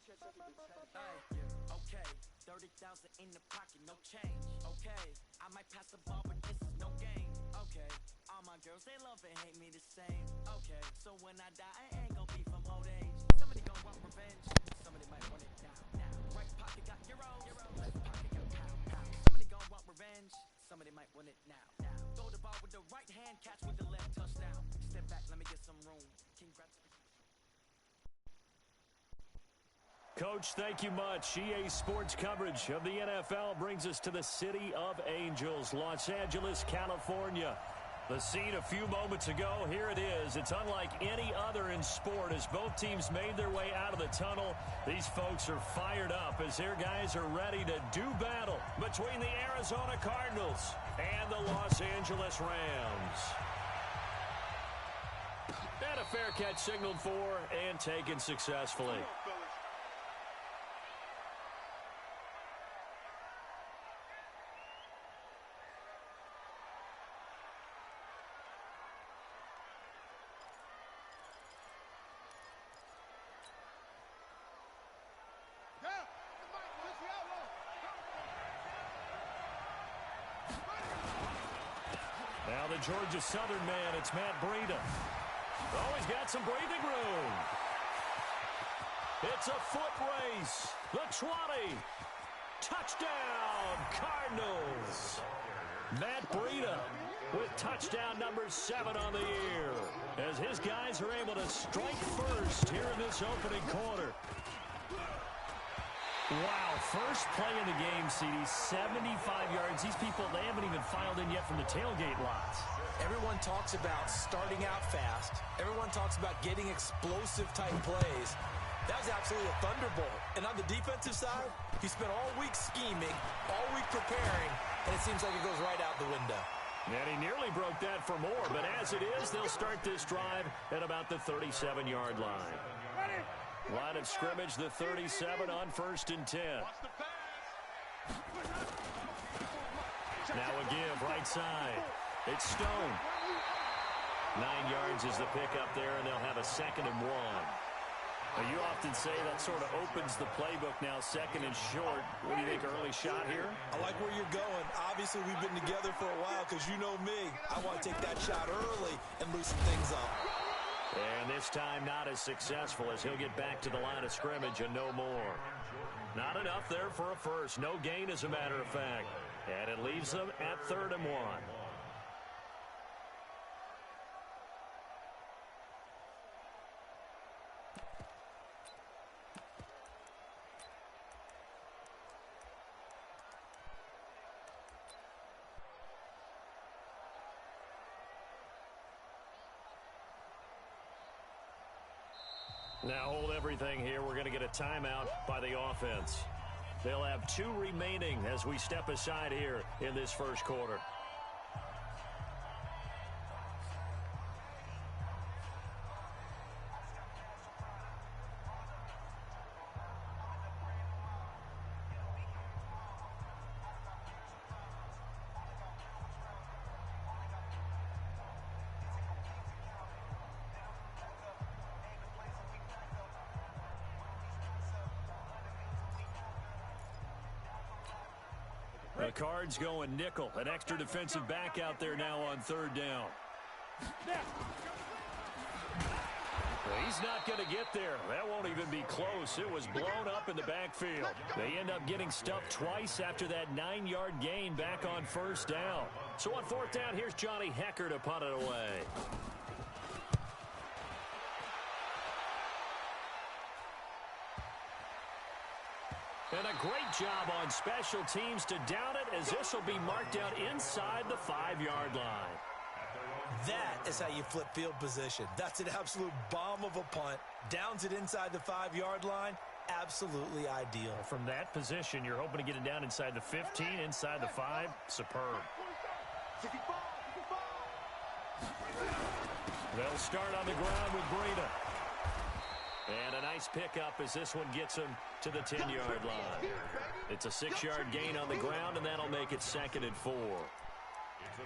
Okay, 30,000 in the pocket, no change. Okay, I might pass the ball, but this is no game. Okay, all my girls, they love and hate me the same. Okay, so when I die, I ain't gon' be from old age. Somebody gon' want revenge, somebody might want it now. Right pocket got euros, left pocket got pound. Somebody gon' want revenge, somebody might want it now. Throw the ball with the right hand, catch with the left, touchdown. Step back, let me get some room. Congrats. Coach, thank you much. EA Sports coverage of the NFL brings us to the City of Angels, Los Angeles, California. The scene a few moments ago, here it is. It's unlike any other in sport as both teams made their way out of the tunnel. These folks are fired up as their guys are ready to do battle between the Arizona Cardinals and the Los Angeles Rams. And a fair catch signaled for and taken successfully. Now the Georgia Southern man, it's Matt Breida. Oh, he's got some breathing room. It's a foot race. The 20. Touchdown, Cardinals. Matt Breida with touchdown number 7 on the year as his guys are able to strike first here in this opening quarter. Wow, first play in the game, CD, 75 yards. These people, they haven't even filed in yet from the tailgate lots. Everyone talks about starting out fast. Everyone talks about getting explosive-type plays. That was absolutely a thunderbolt. And on the defensive side, he spent all week scheming, all week preparing, and it seems like it goes right out the window. And he nearly broke that for more, but as it is, they'll start this drive at about the 37-yard line. Line of scrimmage, the 37 on 1st and 10. Now a give, right side. It's Stone. 9 yards is the pickup there, and they'll have a 2nd and 1. Now, you often say that sort of opens the playbook now, 2nd and short. What do you think, early shot here? I like where you're going. Obviously, we've been together for a while because you know me. I want to take that shot early and loosen things up. And this time not as successful as he'll get back to the line of scrimmage and no more. Not enough there for a first. No gain, as a matter of fact. And it leaves them at 3rd and 1. Now hold everything here. We're going to get a timeout by the offense. They'll have 2 remaining as we step aside here in this first quarter. The Cards going nickel. An extra defensive back out there now on 3rd down. He's not going to get there. That won't even be close. It was blown up in the backfield. They end up getting stuffed twice after that 9-yard gain back on 1st down. So on 4th down, here's Johnny Hecker to punt it away. And a great job on special teams to down it as this will be marked out inside the 5-yard line. That is how you flip field position. That's an absolute bomb of a punt. Downs it inside the 5-yard line. Absolutely ideal. From that position, you're hoping to get it down inside the 15, inside the 5. Superb. They'll start on the ground with Breida. And a nice pickup as this one gets him to the 10-yard line. It's a 6-yard gain on the ground, and that'll make it 2nd and 4.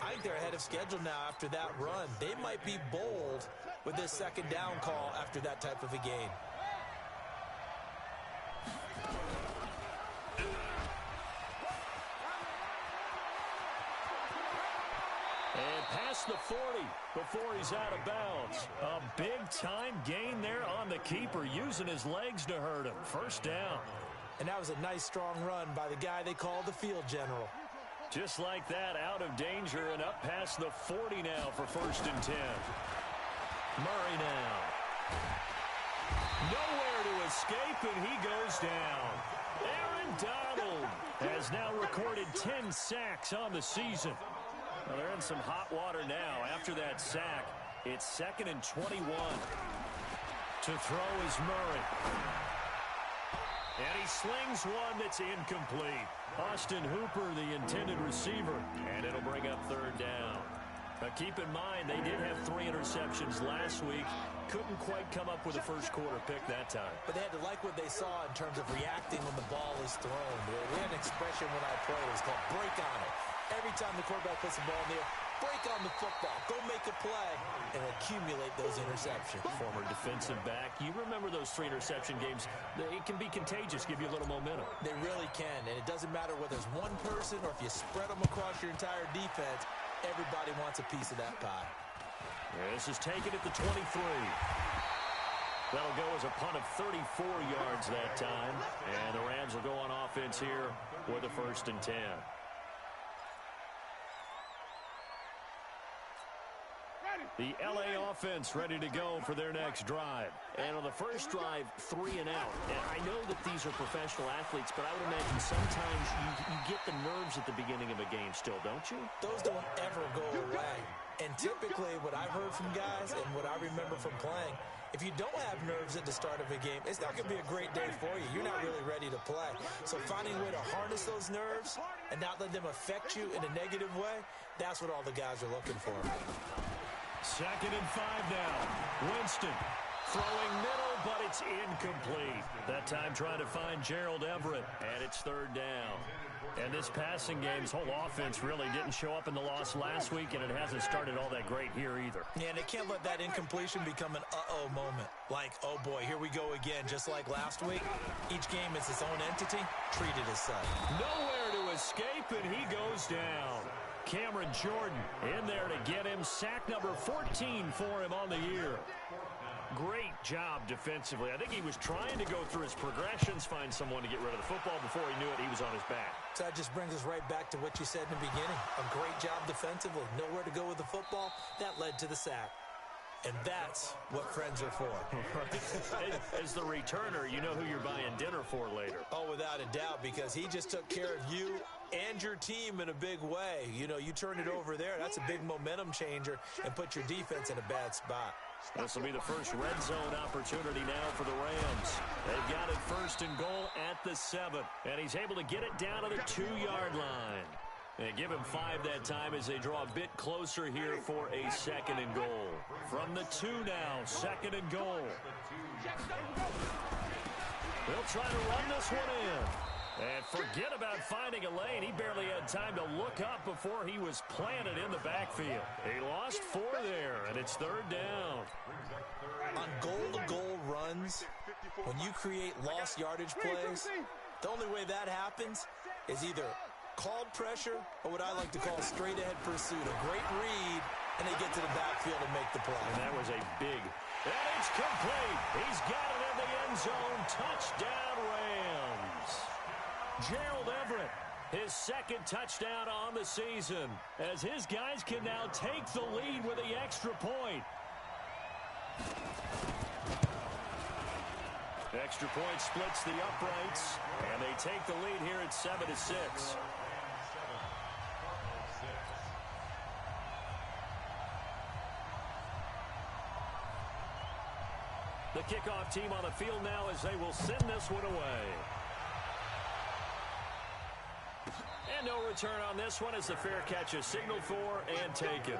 I think they're ahead of schedule now after that run. They might be bold with this 2nd down call after that type of a gain. past the 40 before he's out of bounds. A big-time gain there on the keeper, using his legs to hurt him. First down. And that was a nice, strong run by the guy they call the field general. Just like that, out of danger and up past the 40 now for 1st and 10. Murray now. Nowhere to escape, and he goes down. Aaron Donald has now recorded 10 sacks on the season. Well, they're in some hot water now. After that sack, it's 2nd and 21. To throw is Murray. And he slings one that's incomplete. Austin Hooper, the intended receiver, and it'll bring up 3rd down. But keep in mind, they did have 3 interceptions last week. Couldn't quite come up with a first quarter pick that time. But they had to like what they saw in terms of reacting when the ball is thrown. We had an expression when I played. It was called break on it. Every time the quarterback puts the ball in the air, break on the football. Go make a play and accumulate those interceptions. Former defensive back. You remember those 3 interception games. It can be contagious, give you a little momentum. They really can, and it doesn't matter whether it's one person or if you spread them across your entire defense. Everybody wants a piece of that pie. This is taken at the 23. That'll go as a punt of 34 yards that time. And the Rams will go on offense here with a 1st and 10. The L.A. offense ready to go for their next drive. And on the first drive, 3 and out. And I know that these are professional athletes, but I would imagine sometimes you get the nerves at the beginning of a game still, don't you? Those don't ever go away. And typically what I've heard from guys and what I remember from playing, if you don't have nerves at the start of a game, it's not going to be a great day for you. You're not really ready to play. So finding a way to harness those nerves and not let them affect you in a negative way, that's what all the guys are looking for. 2nd and 5 now. Winston throwing middle, but it's incomplete. That time trying to find Gerald Everett, and it's 3rd down. And this passing game's whole offense really didn't show up in the loss last week, and it hasn't started all that great here either. Yeah, and they can't let that incompletion become an uh-oh moment. Like, oh boy, here we go again, just like last week. Each game is its own entity, treated as such. Nowhere to escape, and he goes down. Cameron Jordan in there to get him. Sack number 14 for him on the year. Great job defensively. I think he was trying to go through his progressions, find someone to get rid of the football. Before he knew it, he was on his back. So that just brings us right back to what you said in the beginning. A great job defensively. Nowhere to go with the football. That led to the sack. And that's what friends are for. As the returner, you know who you're buying dinner for later. Oh, without a doubt, because he just took care of you and your team in a big way. You know, you turn it over there, that's a big momentum changer and put your defense in a bad spot. This will be the first red zone opportunity now for the Rams. They've got it 1st and goal at the 7. And he's able to get it down to the 2-yard line. They give him 5 that time as they draw a bit closer here for a 2nd and goal. From the 2 now, 2nd and goal. They'll try to run this one in. And forget about finding a lane. He barely had time to look up before he was planted in the backfield. He lost 4 there, and it's 3rd down. On goal-to-goal runs, when you create lost yardage plays, the only way that happens is either called pressure or what I like to call straight-ahead pursuit. A great read, and they get to the backfield and make the play. And that was a big, and it's complete. He's got it in the end zone. Touchdown, Rams. Gerald Everett, his 2nd touchdown on the season, as his guys can now take the lead with the extra point. Extra point splits the uprights, and they take the lead here at 7-6. The kickoff team on the field now as they will send this one away. And no return on this one as the fair catch is signaled for and taken.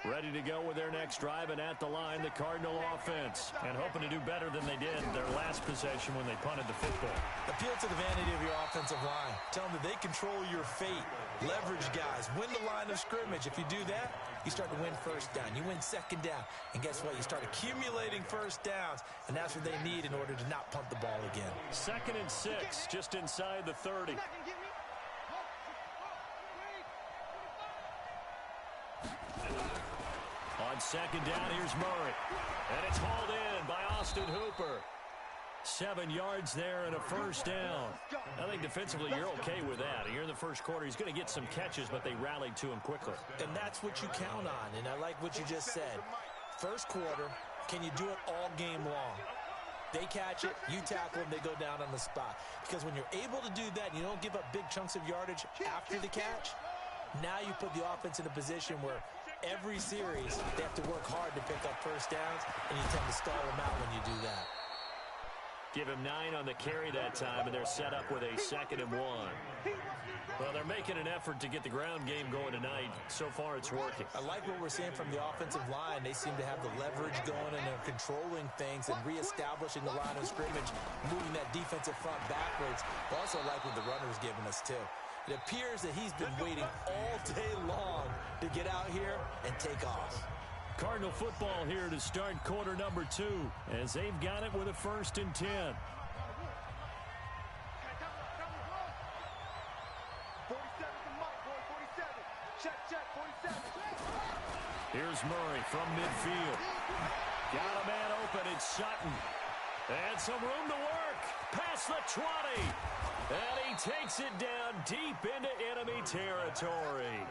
Ready to go with their next drive, and at the line, the Cardinal offense. And hoping to do better than they did their last possession when they punted the football. Appeal to the vanity of your offensive line. Tell them that they control your fate. Leverage guys. Win the line of scrimmage. If you do that, you start to win first down. You win second down. And guess what? You start accumulating first downs. And that's what they need in order to not punt the ball again. 2nd and 6, just inside the 30. On 2nd down, here's Murray. And it's hauled in by Austin Hooper. 7 yards there and a first down. I think defensively you're okay with that. Here in the first quarter, he's going to get some catches, but they rallied to him quickly. And that's what you count on, and I like what you just said. First quarter, can you do it all game long? They catch it, you tackle them, they go down on the spot. Because when you're able to do that and you don't give up big chunks of yardage after the catch, now you put the offense in a position where every series they have to work hard to pick up first downs, and you tend to stall them out when you do that. Give him 9 on the carry that time, and they're set up with a 2nd and 1. Well, they're making an effort to get the ground game going tonight. So far, it's working. I like what we're seeing from the offensive line. They seem to have the leverage going, and they're controlling things and reestablishing the line of scrimmage, moving that defensive front backwards. I also like what the runner's giving us, too. It appears that he's been waiting all day long to get out here and take off. Cardinal football here to start quarter number 2, as they've got it with a 1st and 10. 47 to Mike, boy, 47. Check, 47. Here's Murray from midfield. Got a man open, it's Sutton. And some room to work. Past the 20. And he takes it down deep into enemy territory.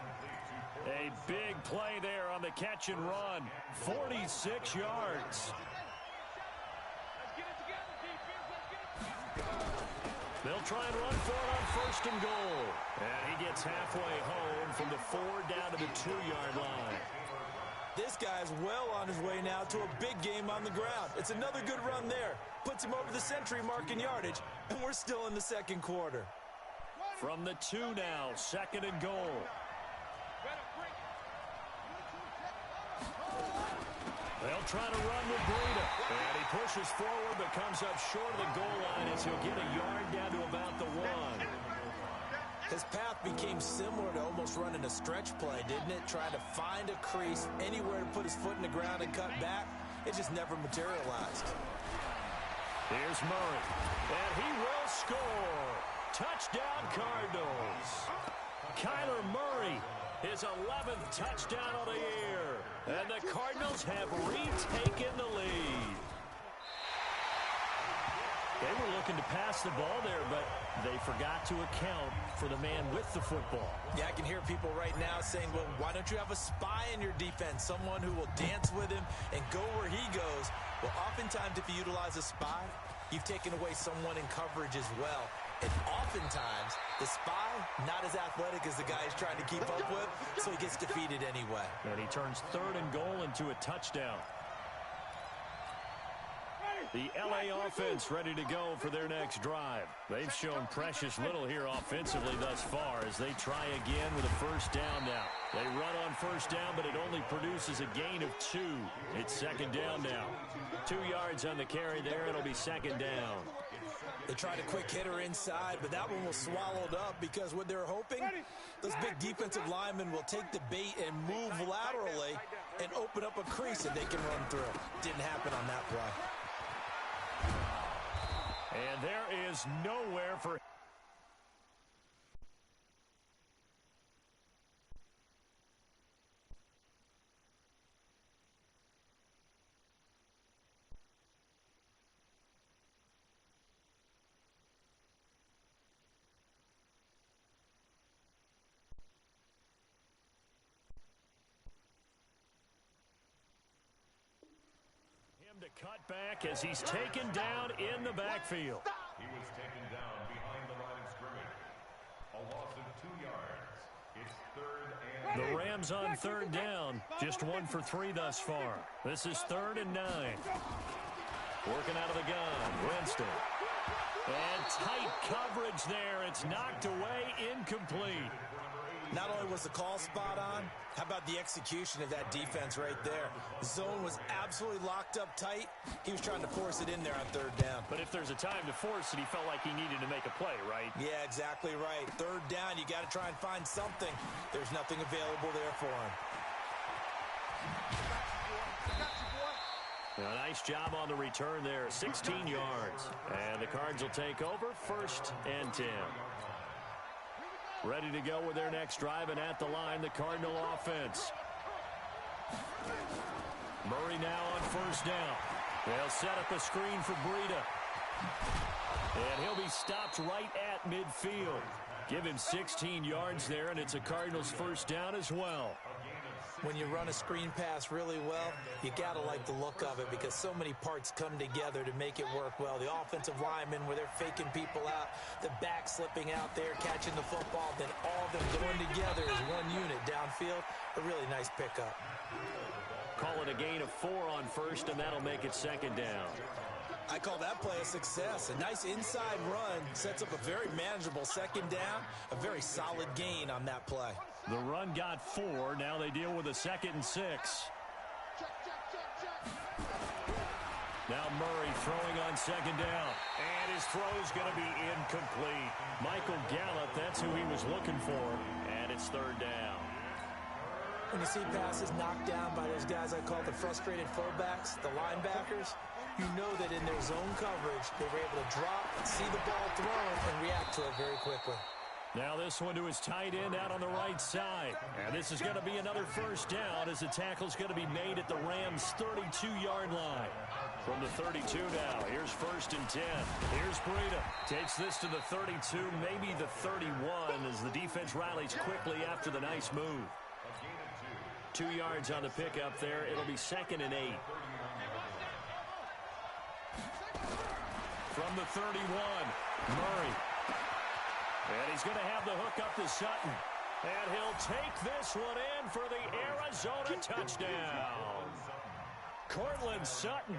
A big play there on the catch and run. 46 yards. They'll try and run for it on 1st and goal. And he gets halfway home from the 4 down to the 2-yard line. This guy's well on his way now to a big game on the ground. It's another good run there. Puts him over the century mark in yardage, and we're still in the second quarter. From the 2 now, 2nd and goal. They'll try to run with Breida. And he pushes forward but comes up short of the goal line as he'll get a yard down to about the 1. His path became similar to almost running a stretch play, didn't it? Trying to find a crease, anywhere to put his foot in the ground and cut back. It just never materialized. Here's Murray. And he will score. Touchdown, Cardinals. Kyler Murray, his 11th touchdown of the year. And the Cardinals have retaken the lead. They were looking to pass the ball there, but they forgot to account for the man with the football. Yeah, I can hear people right now saying, well, why don't you have a spy in your defense, someone who will dance with him and go where he goes? Well, oftentimes if you utilize a spy, you've taken away someone in coverage as well. And oftentimes, the spy, not as athletic as the guy he's trying to keep up with, so he gets defeated anyway. And he turns 3rd and goal into a touchdown. The LA offense ready to go for their next drive. They've shown precious little here offensively thus far as they try again with a 1st down now. They run on 1st down, but it only produces a gain of 2. It's 2nd down now. 2 yards on the carry there. It'll be 2nd down. They tried a quick hitter inside, but that one was swallowed up because what they're hoping, those big defensive linemen will take the bait and move laterally and open up a crease that they can run through. Didn't happen on that play. And there is nowhere for... to cut back as he's taken down in the backfield. He was taken down behind the line of scrimmage. A loss of 2 yards. It's 3rd and... The Rams on 3rd down. Just 1 for 3 thus far. This is 3rd and 9. Working out of the gun. Winston. And tight coverage there. It's knocked away, incomplete. Not only was the call spot on, how about the execution of that defense right there? The zone was absolutely locked up tight. He was trying to force it in there on third down. But if there's a time to force it, he felt like he needed to make a play, right? Yeah, exactly right. Third down, you got to try and find something. There's nothing available there for him. A nice job on the return there, 16 yards. And the Cards will take over, 1st and 10. Ready to go with their next drive, and at the line, the Cardinal offense. Murray now on 1st down. They'll set up a screen for Breida. And he'll be stopped right at midfield. Give him 16 yards there, and it's a Cardinals 1st down as well. When you run a screen pass really well, you got to like the look of it because so many parts come together to make it work well. The offensive linemen, where they're faking people out, the back slipping out there, catching the football, then all of them going together as one unit downfield. A really nice pickup. Call it a gain of 4 on 1st, and that'll make it 2nd down. I call that play a success. A nice inside run sets up a very manageable 2nd down. A very solid gain on that play. The run got 4. Now they deal with a 2nd and 6. Now Murray throwing on 2nd down. And his throw's going to be incomplete. Michael Gallup, that's who he was looking for. And it's 3rd down. When you see passes knocked down by those guys I call the frustrated fullbacks, the linebackers, you know that in their zone coverage, they were able to drop, see the ball thrown, and react to it very quickly. Now this one to his tight end out on the right side. And this is going to be another 1st down as the tackle's going to be made at the Rams' 32-yard line. From the 32 now, here's 1st and 10. Here's Breida. Takes this to the 32, maybe the 31, as the defense rallies quickly after the nice move. 2 yards on the pickup there. It'll be 2nd and 8. From the 31, Murray. And he's going to have the hook up to Sutton. And he'll take this one in for the Arizona touchdown. Cortland Sutton,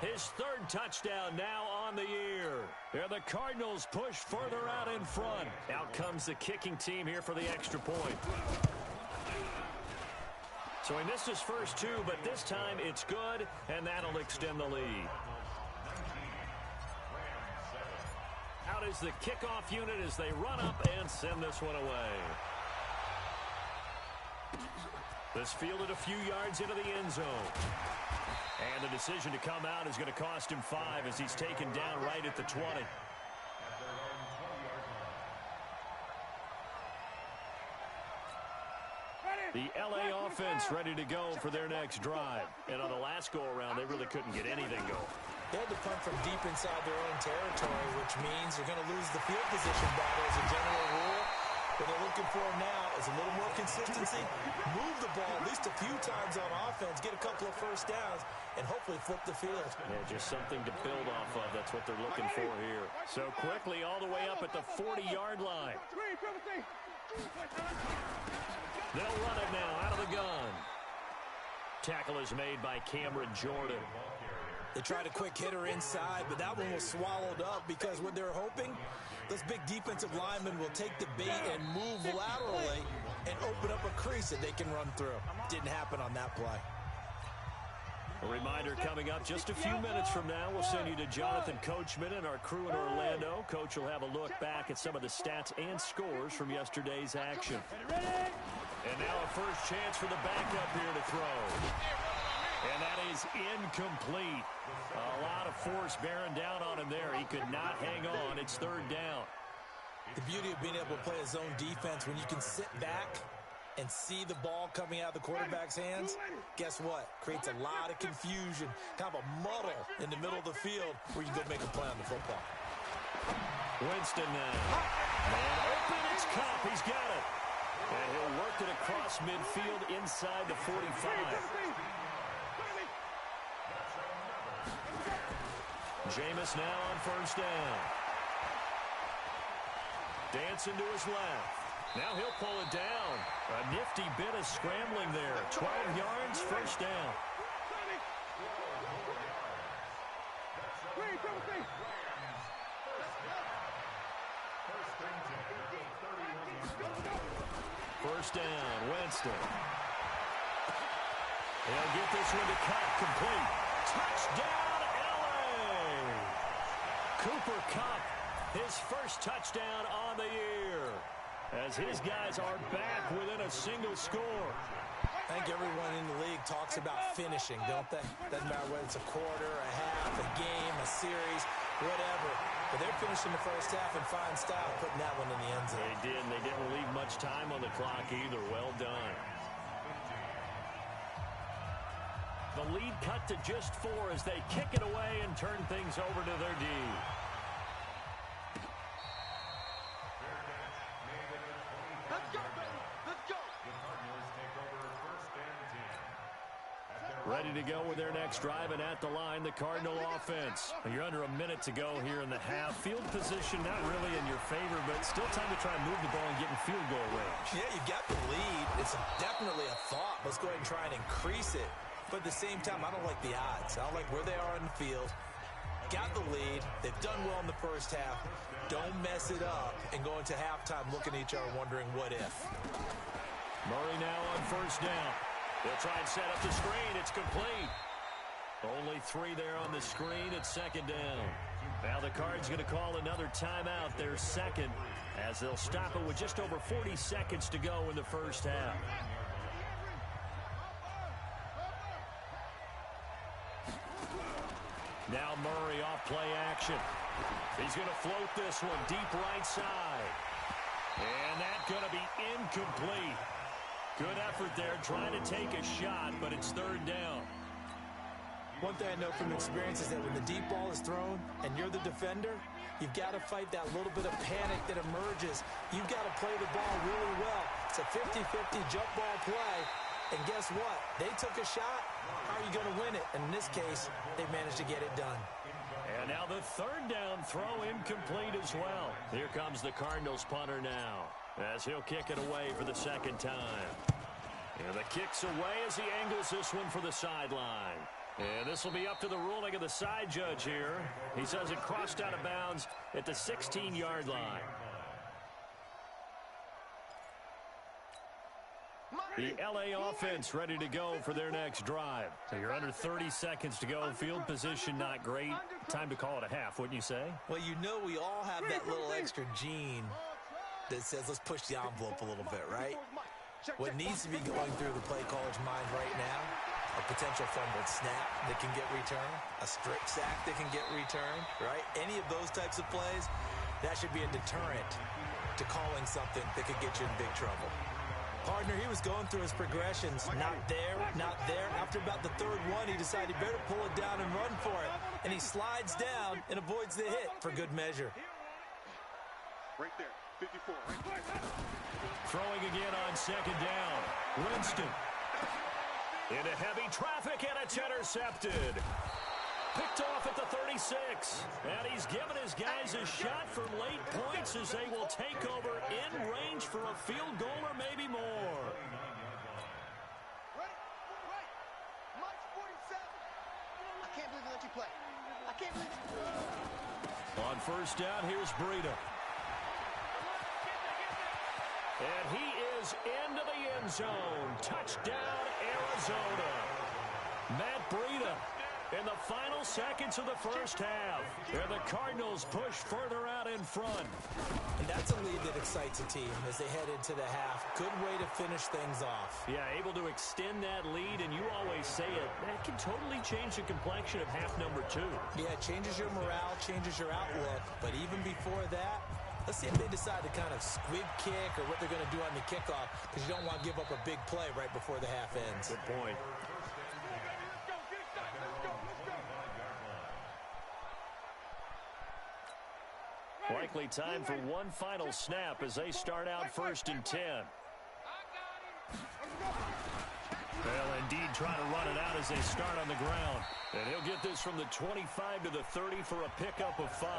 his 3rd touchdown now on the year. And the Cardinals push further out in front. Out comes the kicking team here for the extra point. So he missed his first 2, but this time it's good, and that'll extend the lead. Out is the kickoff unit as they run up and send this one away. This fielded a few yards into the end zone. And the decision to come out is going to cost him 5 as he's taken down right at the 20. The L.A. offense ready to go for their next drive. And on the last go-around, they really couldn't get anything going. They had to punt from deep inside their own territory, which means they're going to lose the field position battle as a general rule. What they're looking for now is a little more consistency, move the ball at least a few times on offense, get a couple of 1st downs, and hopefully flip the field. Yeah, just something to build off of. That's what they're looking for here. So quickly all the way up at the 40-yard line. They'll run it now out of the gun. Tackle is made by Cameron Jordan. They tried a quick hitter inside, but that one was swallowed up because what they're hoping, those big defensive linemen will take the bait and move laterally and open up a crease that they can run through. Didn't happen on that play. A reminder coming up just a few minutes from now. We'll send you to Jonathan Coachman and our crew in Orlando. Coach will have a look back at some of the stats and scores from yesterday's action. And now a first chance for the backup here to throw. And that is incomplete. A lot of force bearing down on him there. He could not hang on. It's 3rd down. The beauty of being able to play a zone defense when you can sit back and see the ball coming out of the quarterback's hands, guess what? Creates a lot of confusion, kind of a muddle in the middle of the field where you go make a play on the football. Winston now. Man open, it's Cup. He's got it. And he'll work it across midfield inside the 45. Jameis now on 1st down. Dancing to his left. Now he'll pull it down. A nifty bit of scrambling there. 12 yards, 1st down. first down. Winston. He'll get this one to cut complete. Touchdown, L.A. Cooper Kupp, his first touchdown on the year, as his guys are back within a single score. I think everyone in the league talks about finishing, don't they? Doesn't matter whether it's a quarter, a half, a game, a series, whatever. But they're finishing the first half in fine style, putting that one in the end zone. They did, and they didn't leave much time on the clock either. Well done. The lead cut to just 4 as they kick it away and turn things over to their D. Let's go, baby. Let's go. Ready to go with their next drive, and at the line, the Cardinal offense. You're under a minute to go here in the half. Field position not really in your favor, but still time to try and move the ball and get in field goal range. Yeah, you got the lead. It's definitely a thought. Let's go ahead and try and increase it. But at the same time, I don't like the odds. I don't like where they are in the field. Got the lead. They've done well in the first half. Don't mess it up and go into halftime looking at each other wondering what if. Murray now on first down. They'll try and set up the screen. It's complete. Only 3 there on the screen. It's second down. Now the Cards going to call another timeout, their second, as they'll stop it with just over 40 seconds to go in the first half. Now Murray off play action. He's going to float this one deep right side. And that's going to be incomplete. Good effort there trying to take a shot, but it's third down. One thing I know from experience is that when the deep ball is thrown and you're the defender, you've got to fight that little bit of panic that emerges. You've got to play the ball really well. It's a 50-50 jump ball play. And guess what? They took a shot. How are you going to win it? And in this case, they managed to get it done. And now the third down throw incomplete as well. Here comes the Cardinals punter now, as he'll kick it away for the second time. And the kick's away as he angles this one for the sideline. And this will be up to the ruling of the side judge here. He says it crossed out of bounds at the 16-yard line. The L.A. offense ready to go for their next drive. So you're under 30 seconds to go. Field position not great. Time to call it a half, wouldn't you say? Well, you know we all have that little extra gene that says let's push the envelope a little bit, right? What needs to be going through the play caller's mind right now, a potential fumbled snap that can get returned, a strip sack that can get returned, right? Any of those types of plays, that should be a deterrent to calling something that could get you in big trouble. Partner, he was going through his progressions. Not there, not there. After about the third one, he decided he better pull it down and run for it. And he slides down and avoids the hit for good measure. Right there, 54. Right there. Throwing again on second down. Winston. Into heavy traffic, and it's intercepted. Picked off at the 36. And he's given his guys a shot for late points as they will take over in range for a field goal or maybe more. Right. March 47. I can't believe they let you play. I can't believe it. On first down, here's Breida. And he is into the end zone. Touchdown, Arizona. Matt Breida in the final seconds of the first half. And the Cardinals push further out in front. And that's a lead that excites a team as they head into the half. Good way to finish things off. Yeah, able to extend that lead, and you always say it, that can totally change the complexion of half number 2. Yeah, it changes your morale, changes your outlook. But even before that, let's see if they decide to kind of squib kick or what they're going to do on the kickoff, because you don't want to give up a big play right before the half ends. Good point. Likely time for one final snap as they start out first and 10. Well, indeed, trying to run it out as they start on the ground. And he'll get this from the 25 to the 30 for a pickup of 5.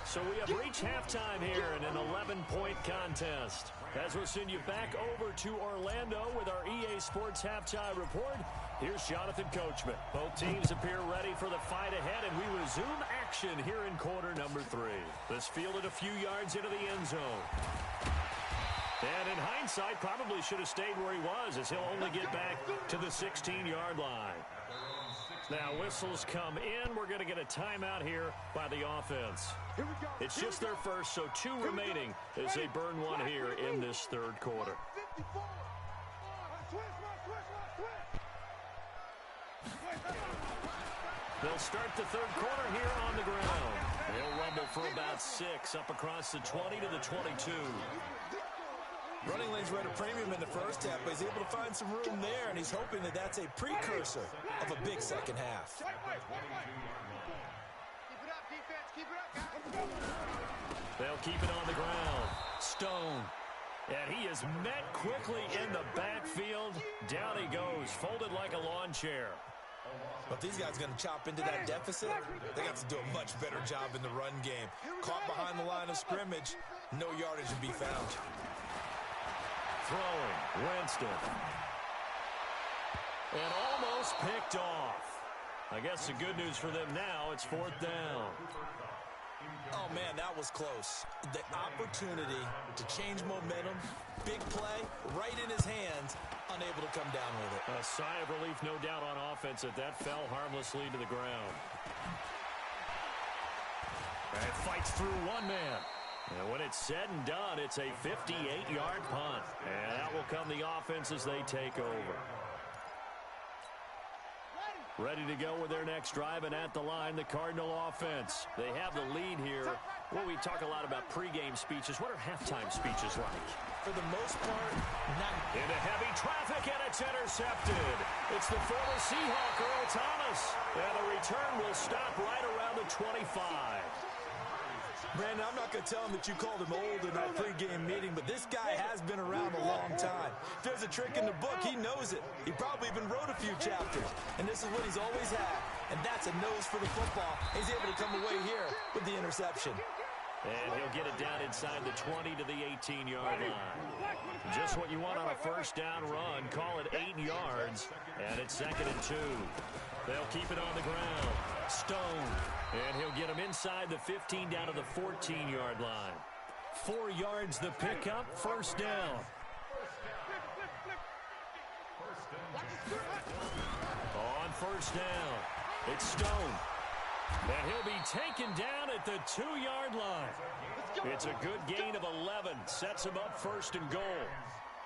So we have reached halftime here in an 11-point contest. As we'll send you back over to Orlando with our EA Sports Halftime Report, here's Jonathan Coachman. Both teams appear ready for the fight ahead, and we resume action here in quarter number 3. This fielded a few yards into the end zone. And in hindsight, hindsight, probably should have stayed where he was, as he'll only get back to the 16-yard line. Now, whistles come in. We're going to get a timeout here by the offense. It's just their first, so 2 remaining as they burn one here in this third quarter. They'll start the third quarter here on the ground. They'll rumble for about 6 up across the 20 to the 22. Running lanes were at a premium in the first half, but he's able to find some room there, and he's hoping that that's a precursor of a big second half. Keep it up, defense. Keep it up, guys. They'll keep it on the ground. Stone. And he is met quickly in the backfield. Down he goes, folded like a lawn chair. But these guys are going to chop into that deficit. They got to do a much better job in the run game. Caught behind the line of scrimmage, no yardage to be found. Throwing, Winston. And almost picked off. I guess the good news for them now, it's 4th down. Oh, man, that was close. The opportunity to change momentum, big play, right in his hands, unable to come down with it. A sigh of relief, no doubt, on offense that fell harmlessly to the ground. And fights through one man. And when it's said and done, it's a 58-yard punt. And that will come the offense as they take over. Ready to go with their next drive, and at the line, the Cardinal offense. They have the lead here. Well, we talk a lot about pregame speeches. What are halftime speeches like? For the most part, not. Into heavy traffic, and it's intercepted. It's the former Seahawk, Earl Thomas. And the return will stop right around the 25. Brandon, I'm not going to tell him that you called him old in our pregame meeting, but this guy has been around a long time. If there's a trick in the book, he knows it. He probably even wrote a few chapters, and this is what he's always had, and that's a nose for the football. He's able to come away here with the interception. And he'll get it down inside the 20 to the 18-yard line. Just what you want on a first down run. Call it 8 yards, and it's 2nd and 2. They'll keep it on the ground. Stone. And he'll get him inside the 15 down to the 14-yard line. 4 yards the pickup, first down. On first down, it's Stone. And he'll be taken down at the 2-yard line. It's a good gain of 11. Sets him up 1st and goal.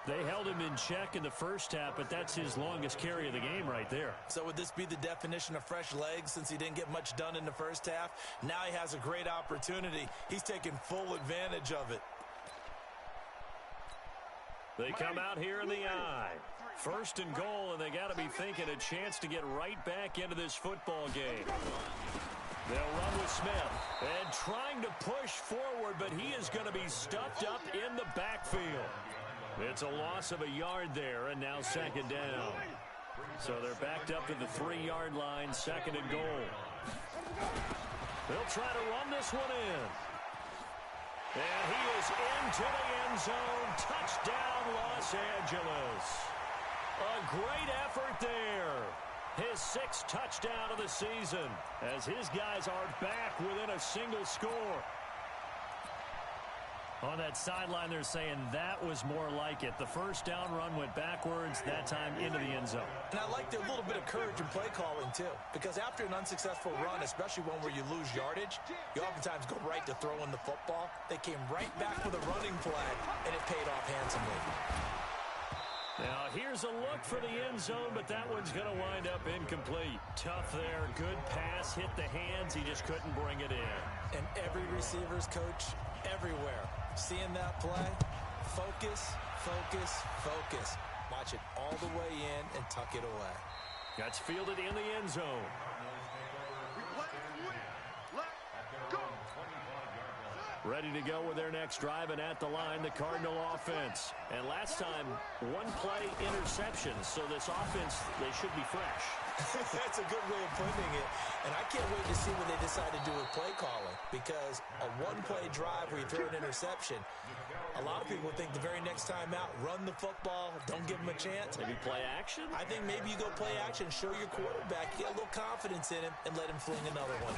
They held him in check in the first half, but that's his longest carry of the game right there. So would this be the definition of fresh legs since he didn't get much done in the first half? Now he has a great opportunity. He's taking full advantage of it. They come out here in the eye. 1st and goal, and they got to be thinking a chance to get right back into this football game. They'll run with Smith, and trying to push forward, but he is going to be stuffed up in the backfield. It's a loss of a yard there, and now 2nd down. So they're backed up to the 3-yard line, 2nd and goal. They'll try to run this one in. And he is into the end zone. Touchdown, Los Angeles. A great effort there. His 6th touchdown of the season as his guys are back within a single score. On that sideline, they're saying that was more like it. The first down run went backwards, that time into the end zone. And I like their little bit of courage in play calling, too. Because after an unsuccessful run, especially one where you lose yardage, you oftentimes go right to throwing the football. They came right back with a running play, and it paid off handsomely. Now, here's a look for the end zone, but that one's going to wind up incomplete. Tough there. Good pass. Hit the hands. He just couldn't bring it in. And every receiver's coach everywhere. Seeing that play, focus, focus, focus. Watch it all the way in and tuck it away. That's fielded in the end zone. Ready to go with their next drive, and at the line, the Cardinal offense. And last time, 1-play interception, so this offense, they should be fresh. That's a good way of putting it. And I can't wait to see what they decide to do with play calling, because a 1-play drive where you throw an interception, a lot of people think the very next time out, run the football, don't give them a chance. Maybe play action? I think maybe you go play action, show your quarterback, get a little confidence in him, and let him fling another one.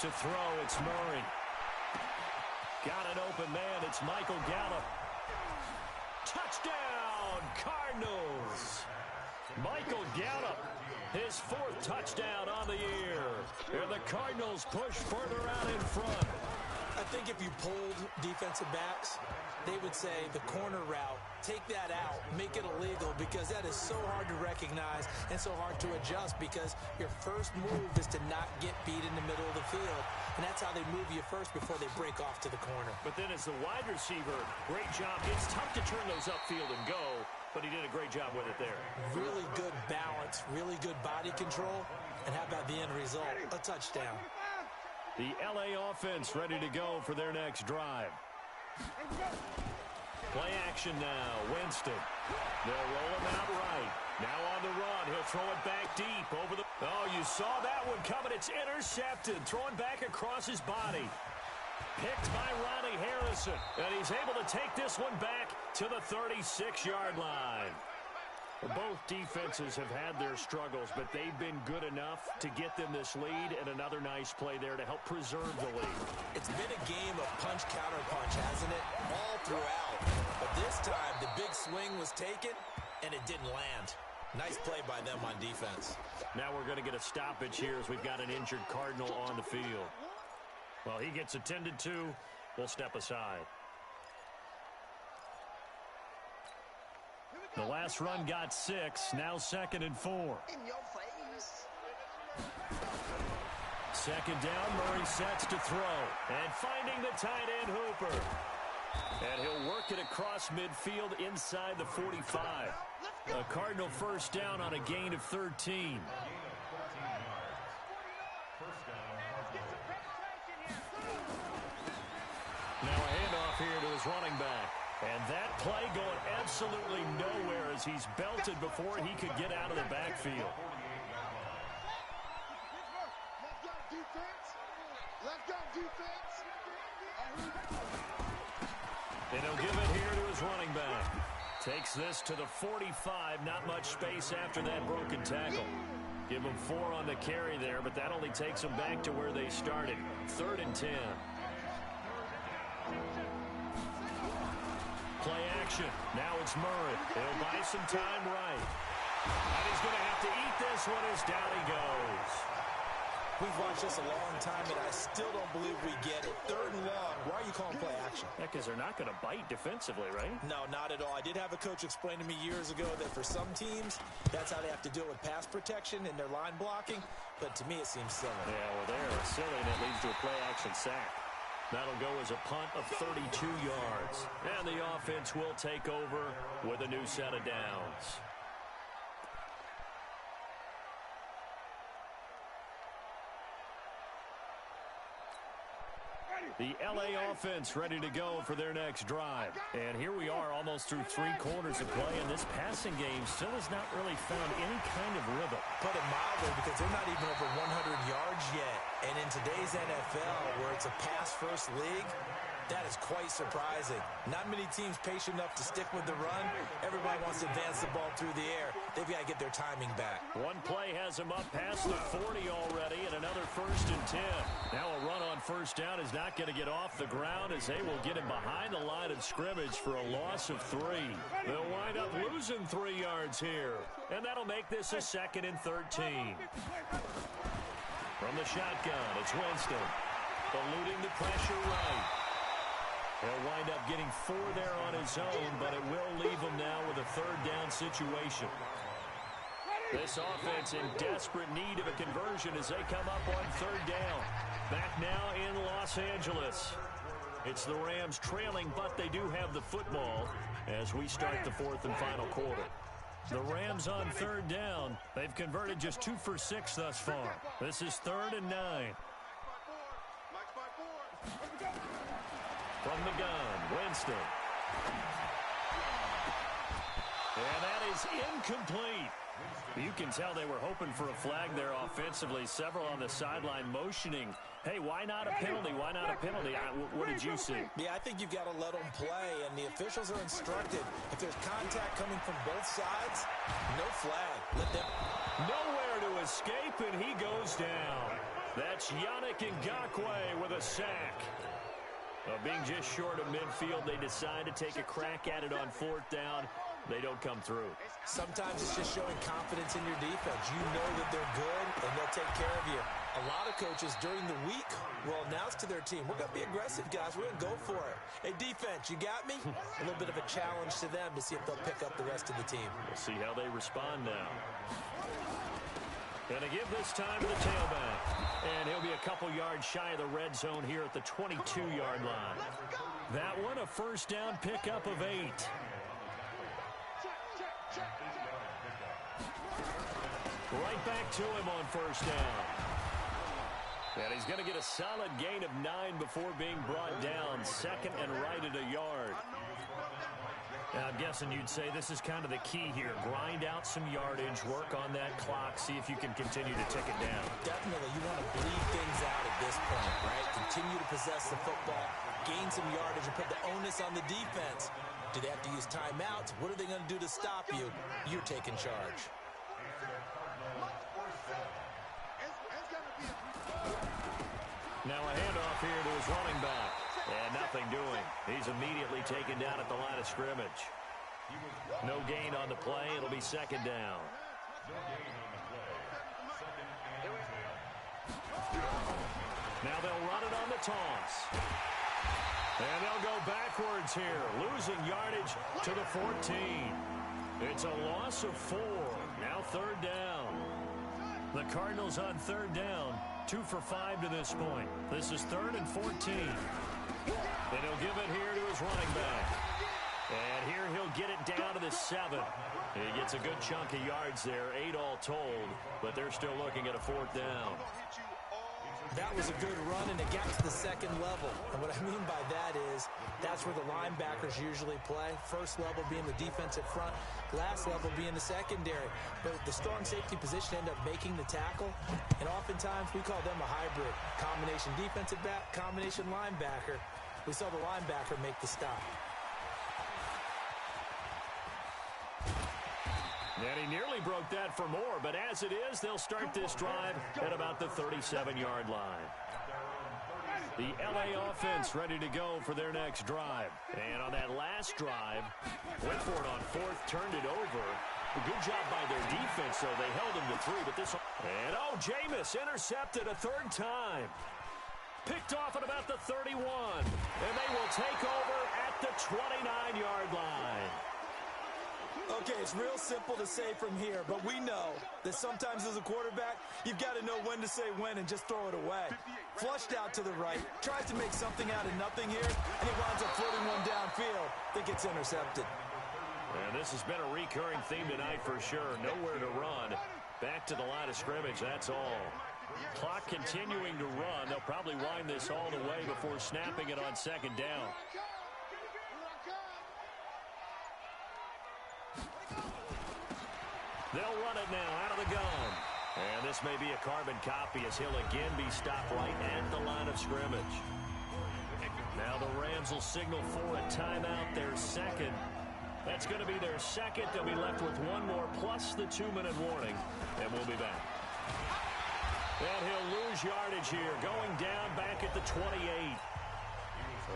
To throw, it's Murray. Got an open man. It's Michael Gallup. Touchdown, Cardinals. Michael Gallup, his 4th touchdown on the year. And the Cardinals push further out in front. I think if you polled defensive backs, they would say the corner route, take that out, make it illegal, because that is so hard to recognize and so hard to adjust, because your first move is to not get beat in the middle of the field. And that's how they move you first before they break off to the corner. But then as the wide receiver, great job. It's tough to turn those upfield and go, but he did a great job with it there. Really good balance, really good body control, and how about the end result? A touchdown. The LA offense ready to go for their next drive. Play action now. Winston. They'll roll him out right. Now on the run. He'll throw it back deep over the... Oh, you saw that one coming. It's intercepted. Throwing back across his body. Picked by Ronnie Harrison. And he's able to take this one back to the 36-yard line. Both defenses have had their struggles, but they've been good enough to get them this lead, and another nice play there to help preserve the lead. It's been a game of punch-counter-punch, hasn't it? All throughout. But this time, the big swing was taken, and it didn't land. Nice play by them on defense. Now we're going to get a stoppage here as we've got an injured Cardinal on the field. Well, he gets attended to. We'll step aside. The last run got 6. Now 2nd and 4. In your face. 2nd down. Murray sets to throw. And finding the tight end Hooper. And he'll work it across midfield inside the 45. A Cardinal first down on a gain of 13. Now a handoff here to his running back. And that play going absolutely nowhere as he's belted before he could get out of the backfield. Let's go, defense. And he'll give it here to his running back. Takes this to the 45. Not much space after that broken tackle. Give him 4 on the carry there, but that only takes them back to where they started. 3rd and 10. Play action. Now it's Murray. He'll buy some time right. And he's going to have to eat this one as down he goes. We've watched this a long time, and I still don't believe we get it. 3rd and long. Why are you calling play action? Yeah, because they're not going to bite defensively, right? No, not at all. I did have a coach explain to me years ago that for some teams, that's how they have to deal with pass protection and their line blocking. But to me, it seems silly. Yeah, well, they're silly, and it leads to a play action sack. That'll go as a punt of 32 yards. And the offense will take over with a new set of downs. The LA offense ready to go for their next drive. And here we are almost through 3 quarters of play, and this passing game still has not really found any kind of rhythm. Put it mildly, because they're not even over 100 yards yet. And in today's NFL, where it's a pass-first league, that is quite surprising. Not many teams patient enough to stick with the run. Everybody wants to advance the ball through the air. They've got to get their timing back. One play has them up past the 40 already, and another 1st and 10. Now a run on 1st down is not going to get off the ground as they will get him behind the line of scrimmage for a loss of 3. They'll wind up losing 3 yards here, and that'll make this a 2nd and 13. From the shotgun, it's Winston. Eluding the pressure right. He'll wind up getting 4 there on his own, but it will leave him now with a 3rd down situation. This offense in desperate need of a conversion as they come up on 3rd down. Back now in Los Angeles. It's the Rams trailing, but they do have the football as we start the 4th and final quarter. The Rams on 3rd down. They've converted just 2 for 6 thus far. This is 3rd and 9. From the gun, Winston. And that is incomplete. You can tell they were hoping for a flag there offensively. Several on the sideline motioning, hey, why not a penalty? Why not a penalty? What did you see? Yeah, I think you've got to let them play, and the officials are instructed. If there's contact coming from both sides, no flag. Let them... Nowhere to escape, and he goes down. That's Yannick Ngakoue with a sack. Being just short of midfield, they decide to take a crack at it on 4th down. They don't come through. Sometimes it's just showing confidence in your defense. You know that they're good, and they'll take care of you. A lot of coaches during the week will announce to their team, we're going to be aggressive, guys. We're going to go for it. Hey, defense, you got me? A little bit of a challenge to them to see if they'll pick up the rest of the team. We'll see how they respond now. Going to give this time to the tailback. And he'll be a couple yards shy of the red zone here at the 22-yard line. That one, a first down pickup of 8. Right back to him on first down. And he's going to get a solid gain of 9 before being brought down. 2nd and right at a yard. Now, I'm guessing you'd say this is kind of the key here. Grind out some yardage, work on that clock, see if you can continue to tick it down. Definitely, you want to bleed things out at this point, right? Continue to possess the football, gain some yardage, and put the onus on the defense. Do they have to use timeouts? What are they going to do to stop you? You're taking charge. Now a handoff here to his running back. And nothing doing. He's immediately taken down at the line of scrimmage. No gain on the play. It'll be 2nd down. Now they'll run it on the toss. And they'll go backwards here. Losing yardage to the 14. It's a loss of 4. Now 3rd down. The Cardinals on 3rd down. 2 for 5 to this point. This is 3rd and 14. And he'll give it here to his running back. And here he'll get it down to the 7. He gets a good chunk of yards there, 8 all told, but they're still looking at a 4th down. That was a good run, and it got to the 2nd level. And what I mean by that is that's where the linebackers usually play. First level being the defensive front, last level being the secondary. But the strong safety position ended up making the tackle, and oftentimes we call them a hybrid. Combination defensive back, combination linebacker. We saw the linebacker make the stop. And he nearly broke that for more, but as it is, they'll start this drive at about the 37-yard line. The LA offense ready to go for their next drive. And on that last drive, went for it on 4th, turned it over. A good job by their defense, though. They held him to 3, but this... And, Jameis intercepted a 3rd time. Picked off at about the 31. And they will take over at the 29-yard line. Okay, it's real simple to say from here, but we know that sometimes as a quarterback, you've got to know when to say when and just throw it away. Flushed out to the right, tries to make something out of nothing here, and he winds up floating one downfield that gets intercepted. And this has been a recurring theme tonight for sure. Nowhere to run. Back to the line of scrimmage, that's all. Clock continuing to run. They'll probably wind this all the way before snapping it on 2nd down. They'll run it now out of the gun. And this may be a carbon copy as he'll again be stopped right at the line of scrimmage. Now the Rams will signal for a timeout, their 2nd. That's going to be their 2nd. They'll be left with 1 more plus the 2-minute warning. And we'll be back. And he'll lose yardage here, going down back at the 28.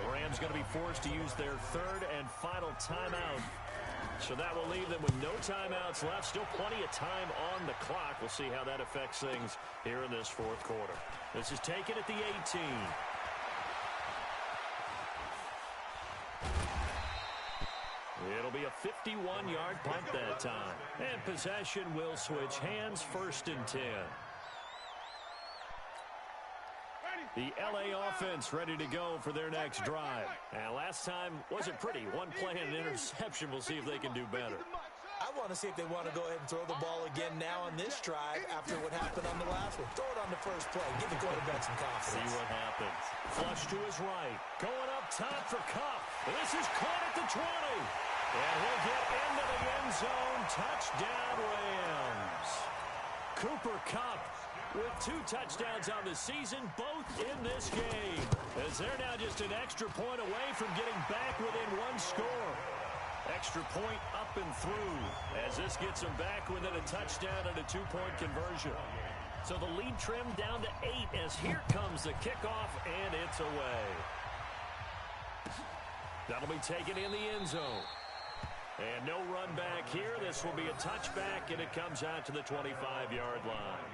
The Rams going to be forced to use their 3rd and final timeout. So that will leave them with no timeouts left. Still plenty of time on the clock. We'll see how that affects things here in this 4th quarter. This is taken at the 18. It'll be a 51-yard punt that time. And possession will switch hands, 1st and 10. The LA offense ready to go for their next drive. And last time wasn't pretty. 1 play and an interception. We'll see if they can do better. I want to see if they want to go ahead and throw the ball again now on this drive after what happened on the last one. Throw it on the first play. Give the quarterback some confidence. See what happens. Flush to his right. Going up top for Kupp. This is caught at the 20. And he'll get into the end zone. Touchdown, Rams. Cooper Kupp with 2 touchdowns on the season, both in this game. As they're now just an extra point away from getting back within 1 score. Extra point up and through as this gets them back within a touchdown and a 2-point conversion. So the lead trimmed down to 8 as here comes the kickoff, and it's away. That'll be taken in the end zone. And no run back here. This will be a touchback, and it comes out to the 25-yard line.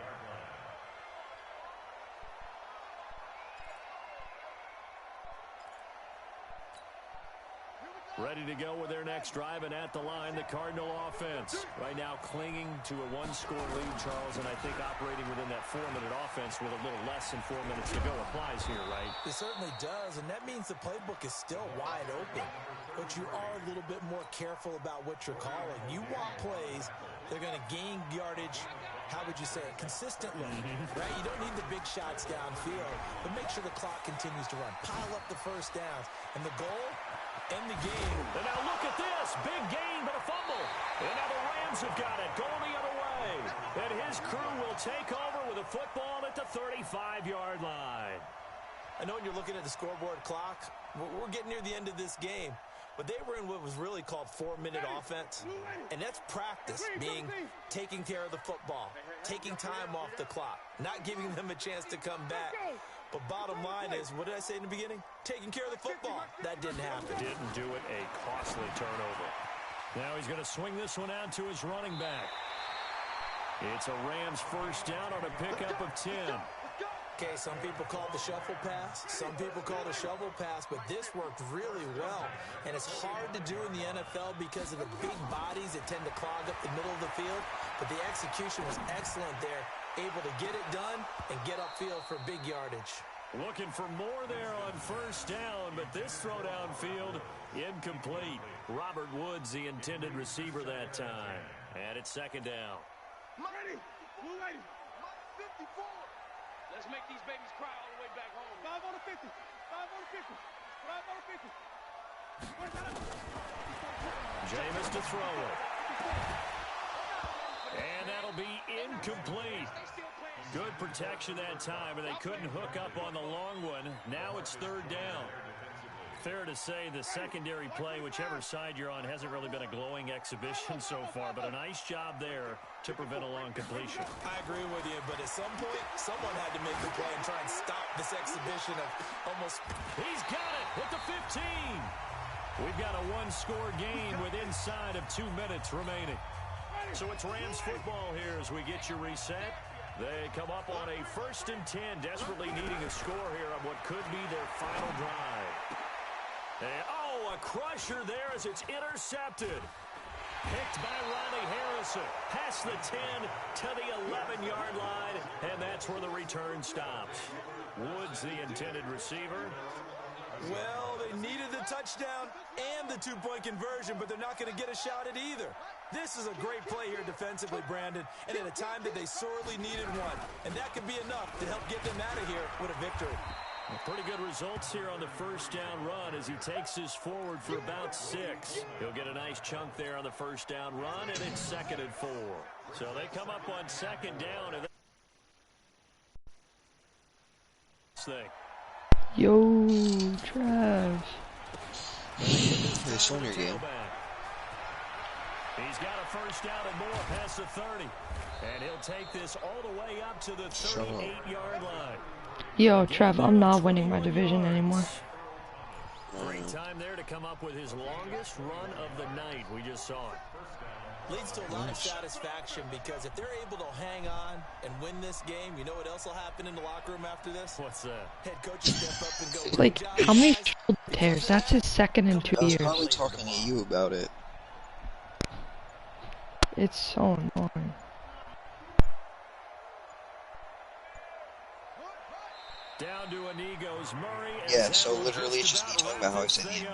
Ready to go with their next drive, and at the line, the Cardinal offense. Right now clinging to a one-score lead, Charles, and I think operating within that 4-minute offense with a little less than 4 minutes to go applies here, right? It certainly does, and that means the playbook is still wide open. But you are a little bit more careful about what you're calling. You want plays that are going to gain yardage, how would you say it, consistently, right? You don't need the big shots downfield, but make sure the clock continues to run. Pile up the first downs, and the goal, end the game. And now look at this. Big gain, but a fumble. And now the Rams have got it, going the other way. And his crew will take over with a football at the 35-yard line. I know when you're looking at the scoreboard clock, we're getting near the end of this game. But they were in what was really called 4-minute offense. And that's practice, being taking care of the football, taking time off the clock, not giving them a chance to come back. But bottom line is, what did I say in the beginning? Taking care of the football. That didn't happen. Didn't do it. A costly turnover. Now he's going to swing this one out to his running back. It's a Rams first down on a pickup of 10. Okay, some people call it the shuffle pass. Some people call it a shovel pass, but this worked really well. And it's hard to do in the NFL because of the big bodies that tend to clog up the middle of the field. But the execution was excellent there, able to get it done and get upfield for big yardage. Looking for more there on first down, but this throw downfield incomplete. Robert Woods, the intended receiver that time. And it's second down. Ready. Blue lady. 54. Let's make these babies cry all the way back home. 5 on the 50. 5 on the 50. 5 on the 50. Jameis to throw it. And that'll be incomplete. Good protection that time, and they couldn't hook up on the long one. Now it's third down. Fair to say the secondary play, whichever side you're on, hasn't really been a glowing exhibition so far, but a nice job there to prevent a long completion. I agree with you, but at some point, someone had to make the play and try and stop this exhibition of almost... He's got it with the 15. We've got a one-score game with inside of 2 minutes remaining. So it's Rams football here as we get you reset. They come up on a 1st and 10, desperately needing a score here on what could be their final drive. And, oh, a crusher there as it's intercepted. Picked by Riley Harrison. Past the 10 to the 11-yard line, and that's where the return stops. Woods, the intended receiver. Well, they needed the touchdown and the two-point conversion, but they're not going to get a shot at either. This is a great play here defensively, Brandon, and at a time that they sorely needed one. And that could be enough to help get them out of here with a victory. Pretty good results here on the first down run as he takes this forward for about 6. He'll get a nice chunk there on the first down run, and it's 2nd and 4. So they come up on 2nd down. And thing. Yo, Trav. They sold your game. He's got a first down and more past the 30. And he'll take this all the way up to the 38-yard line. Yo, Trev, I'm not winning my division anymore. Great time there to come up with his longest run of the night. We just saw it. Leads to a lot of satisfaction because if they're able to hang on and win this game, you know what else will happen in the locker room after this? What's that? Head coach will step up and go, Like, how many shoulder tears? That's his 2nd in 2 I was years. probably talking to you about it. It's so annoying. Down to a knee goes Murray. Yeah, so literally it's just me talking about how I said you.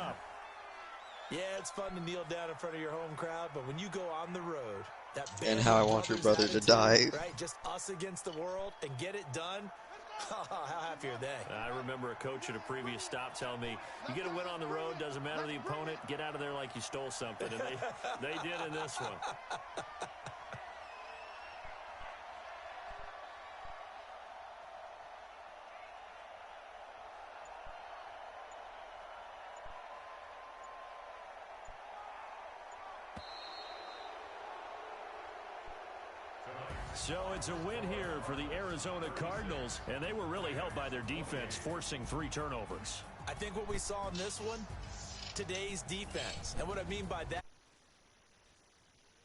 yeah, it's fun to kneel down in front of your home crowd, but when you go on the road, that And how I want your brother to die. Right, just us against the world and get it done. How happy are they? I remember a coach at a previous stop telling me, you get a win on the road, doesn't matter the opponent, get out of there like you stole something. And they did in this one. So it's a win here for the Arizona Cardinals, and they were really helped by their defense, forcing 3 turnovers. I think what we saw in this one, today's defense. And what I mean by that